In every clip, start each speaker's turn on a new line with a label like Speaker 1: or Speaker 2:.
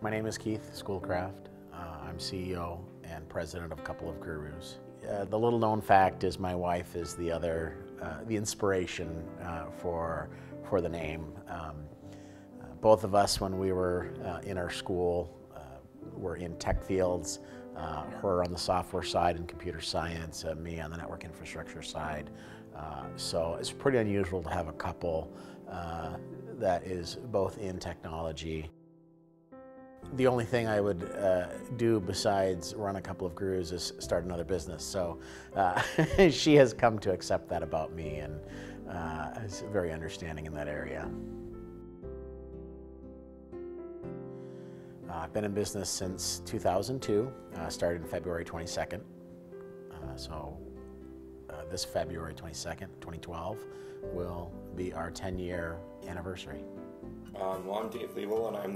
Speaker 1: My name is Keith Schoolcraft. I'm CEO and president of Couple of Gurus. The little known fact is my wife is the inspiration for the name. Both of us, when we were in our school, were in tech fields. Her on the software side and computer science, me on the network infrastructure side. So it's pretty unusual to have a couple that is both in technology. The only thing I would do besides run a Couple of Gurus is start another business. So she has come to accept that about me and is very understanding in that area. I've been in business since 2002, started February 22nd. This February 22nd, 2012 will be our 10-year anniversary.
Speaker 2: Well, I'm Dave Leibel, and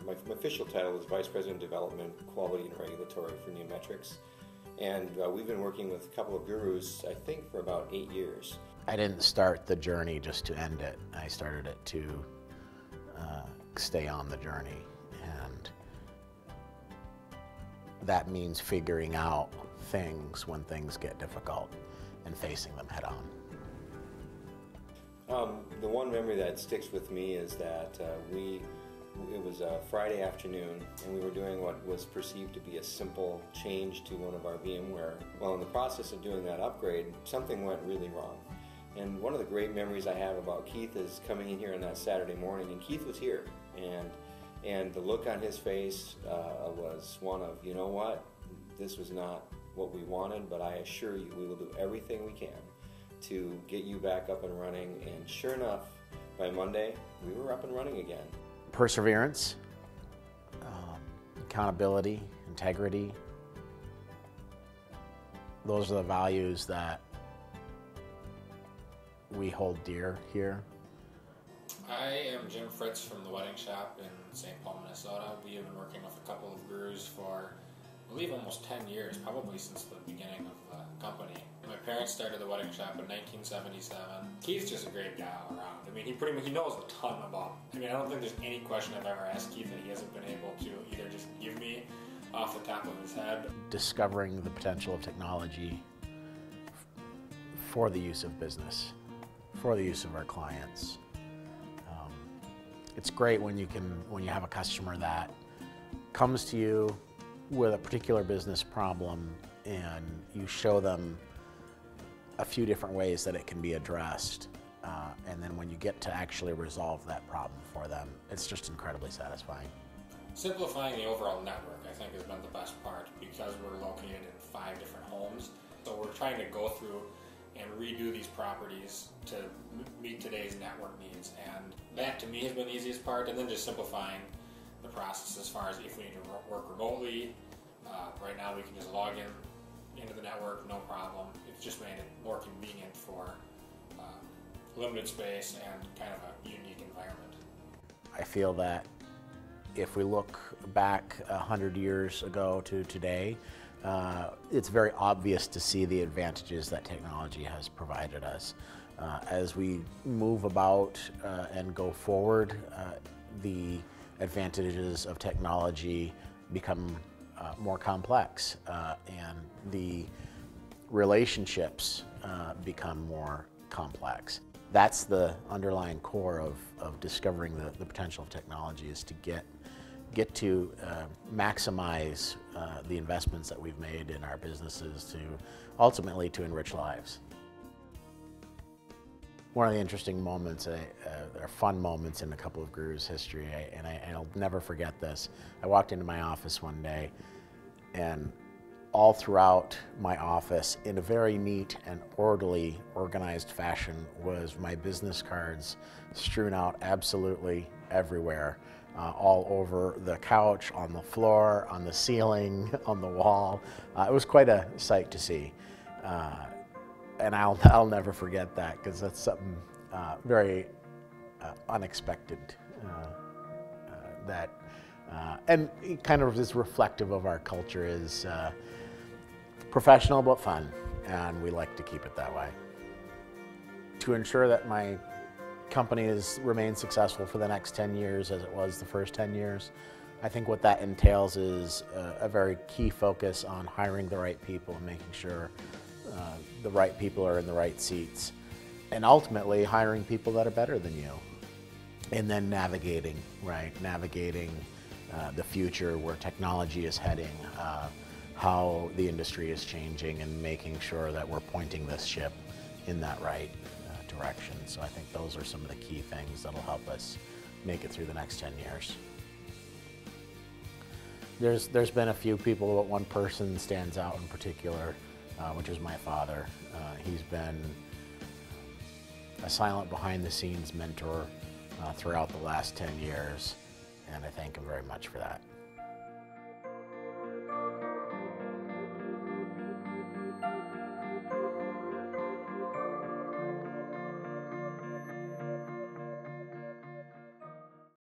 Speaker 2: my official title is Vice President of Development, Quality and Regulatory for NeoMetrics. And we've been working with a Couple of Gurus, I think, for about 8 years.
Speaker 1: I didn't start the journey just to end it. I started it to stay on the journey. And that means figuring out things when things get difficult and facing them head on.
Speaker 2: The one memory that sticks with me is that it was a Friday afternoon, and we were doing what was perceived to be a simple change to one of our VMware. Well, in the process of doing that upgrade, something went really wrong. And one of the great memories I have about Keith is coming in here on that Saturday morning, and Keith was here, and the look on his face was one of, you know what, this was not what we wanted, but I assure you we will do everything we can to get you back up and running. And sure enough, by Monday, we were up and running again.
Speaker 1: Perseverance, accountability, integrity. Those are the values that we hold dear here.
Speaker 3: I am Jim Fritz from the Wedding Shoppe in St. Paul, Minnesota. We have been working with a Couple of Gurus for, I believe, almost 10 years, probably since the beginning of the company. My parents started the Wedding Shoppe in 1977. Keith's just a great guy all around. I mean, he knows a ton about, I don't think there's any question I've ever asked Keith that he hasn't been able to either just give me off the top of his head.
Speaker 1: Discovering the potential of technology for the use of business, for the use of our clients. It's great when you have a customer that comes to you with a particular business problem and you show them a few different ways that it can be addressed. And then when you get to actually resolve that problem for them, it's just incredibly satisfying.
Speaker 3: Simplifying the overall network, I think, has been the best part because we're located in 5 different homes. So we're trying to go through and redo these properties to meet today's network needs. And that, to me, has been the easiest part. And then just simplifying the process as far as if we need to work remotely. Right now we can just log into the network, no problem. It's just made it more convenient for limited space and kind of a unique environment.
Speaker 1: I feel that if we look back 100 years ago to today, it's very obvious to see the advantages that technology has provided us. As we move about and go forward, the advantages of technology become more complex, and the relationships become more complex. That's the underlying core of discovering the potential of technology, is to get to maximize the investments that we've made in our businesses to ultimately to enrich lives. One of the interesting moments, or fun moments in a Couple of Gurus history, and I'll never forget this. I walked into my office one day, and all throughout my office, in a very neat and orderly, organized fashion, was my business cards strewn out absolutely everywhere. All over the couch, on the floor, on the ceiling, on the wall. It was quite a sight to see. And I'll never forget that, because that's something very unexpected and it kind of is reflective of our culture, is professional but fun, and we like to keep it that way. To ensure that my company has remained successful for the next 10 years as it was the first 10 years, I think what that entails is a very key focus on hiring the right people and making sure the right people are in the right seats, and ultimately hiring people that are better than you. And then navigating the future, where technology is heading, how the industry is changing, and making sure that we're pointing this ship in that right direction. So I think those are some of the key things that'll help us make it through the next 10 years. There's been a few people, but one person stands out in particular, which is my father. He's been a silent behind-the-scenes mentor throughout the last 10 years, and I thank him very much for that.